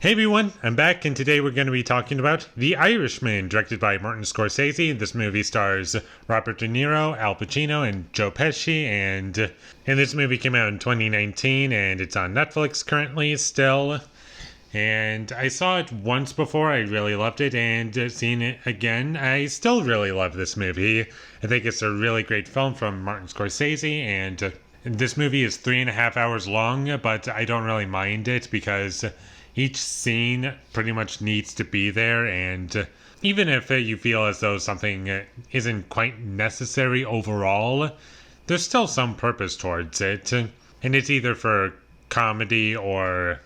Hey everyone, I'm back, and today we're going to be talking about The Irishman, directed by Martin Scorsese. This movie stars Robert De Niro, Al Pacino, and Joe Pesci, and this movie came out in 2019, and it's on Netflix currently still. And I saw it once before, I really loved it, and seeing it again, I still really love this movie. I think it's a really great film from Martin Scorsese, and this movie is 3.5 hours long, but I don't really mind it because each scene pretty much needs to be there, and even if you feel as though something isn't quite necessary overall, there's still some purpose towards it. And it's either for comedy or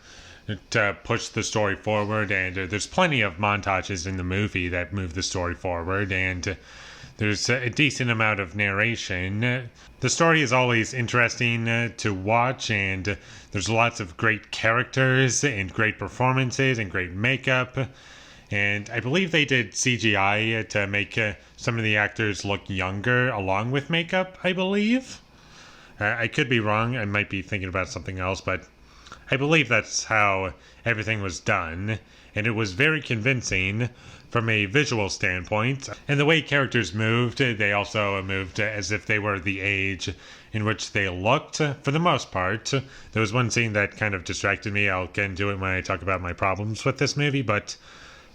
to push the story forward, and there's plenty of montages in the movie that move the story forward, and there's a decent amount of narration. The story is always interesting to watch, and there's lots of great characters and great performances and great makeup. And I believe they did CGI to make some of the actors look younger along with makeup, I believe. I could be wrong. I might be thinking about something else, but I believe that's how everything was done. And it was very convincing from a visual standpoint. And the way characters moved, they also moved as if they were the age in which they looked, for the most part. There was one scene that kind of distracted me. I'll get into it when I talk about my problems with this movie, but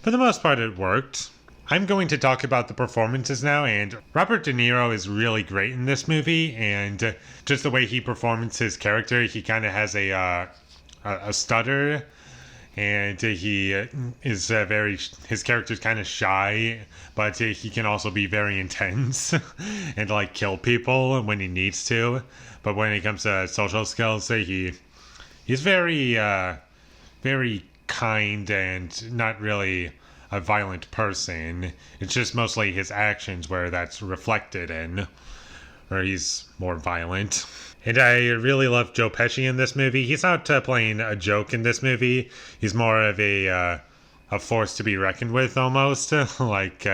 for the most part it worked. I'm going to talk about the performances now, and Robert De Niro is really great in this movie, and just the way he performs his character, he kind of has a stutter, and he is his character's kind of shy, but he can also be very intense and like kill people when he needs to. But when it comes to social skills, he's very very kind and not really a violent person. It's just mostly his actions where that's reflected in, or he's more violent. And I really love Joe Pesci in this movie. He's not playing a joke in this movie. He's more of a force to be reckoned with, almost. Like,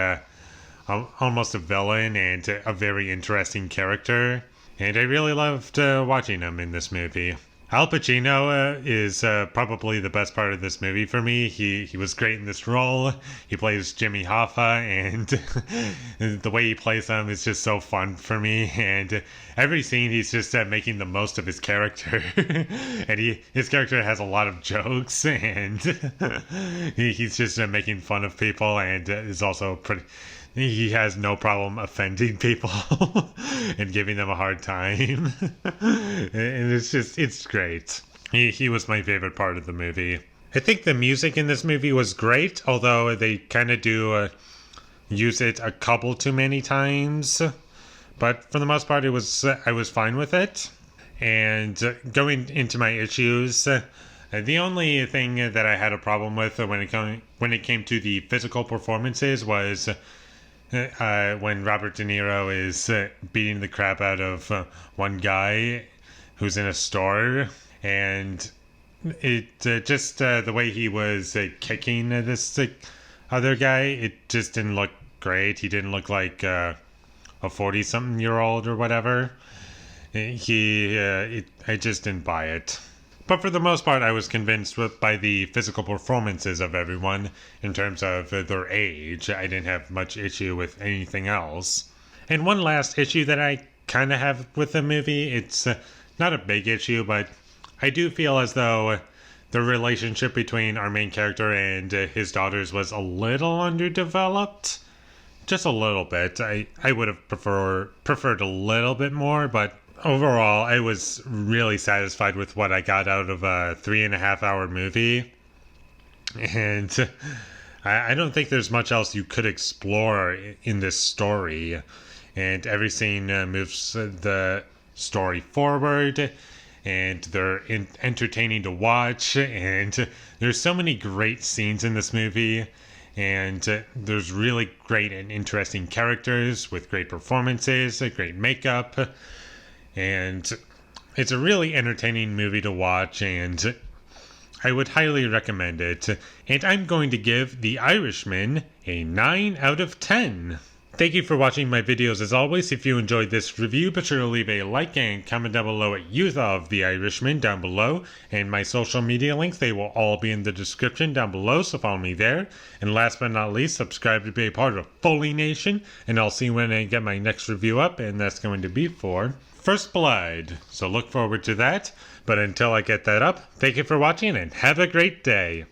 almost a villain and a very interesting character. And I really loved watching him in this movie. Al Pacino is probably the best part of this movie for me. He was great in this role. He plays Jimmy Hoffa, and the way he plays him is just so fun for me. And every scene, he's just making the most of his character. And his character has a lot of jokes, and he's just making fun of people, and is also pretty... He has no problem offending people and giving them a hard time. And it's great. He was my favorite part of the movie. I think the music in this movie was great, although they kind of do use it a couple too many times. But for the most part, I was fine with it. And going into my issues, the only thing that I had a problem with when it came to the physical performances was when Robert De Niro is beating the crap out of one guy who's in a store, and it just the way he was kicking this other guy, it just didn't look great. He didn't look like a 40-something-year-old or whatever. I just didn't buy it. But for the most part, I was convinced by the physical performances of everyone in terms of their age. I didn't have much issue with anything else. And one last issue that I kind of have with the movie, it's not a big issue, but I do feel as though the relationship between our main character and his daughters was a little underdeveloped. Just a little bit. I would have preferred a little bit more, but overall, I was really satisfied with what I got out of a 3.5 hour movie. And I don't think there's much else you could explore in this story. And every scene moves the story forward, and they're entertaining to watch. And there's so many great scenes in this movie. And there's really great and interesting characters with great performances, great makeup. And it's a really entertaining movie to watch, and I would highly recommend it. And I'm going to give The Irishman a 9 out of 10. Thank you for watching my videos as always. If you enjoyed this review, be sure to leave a like and comment down below what you thought of The Irishman down below. And my social media links, they will all be in the description down below, so follow me there. And last but not least, subscribe to be a part of Foley Nation. And I'll see you when I get my next review up, and that's going to be for First Blood. So look forward to that. But until I get that up, thank you for watching and have a great day.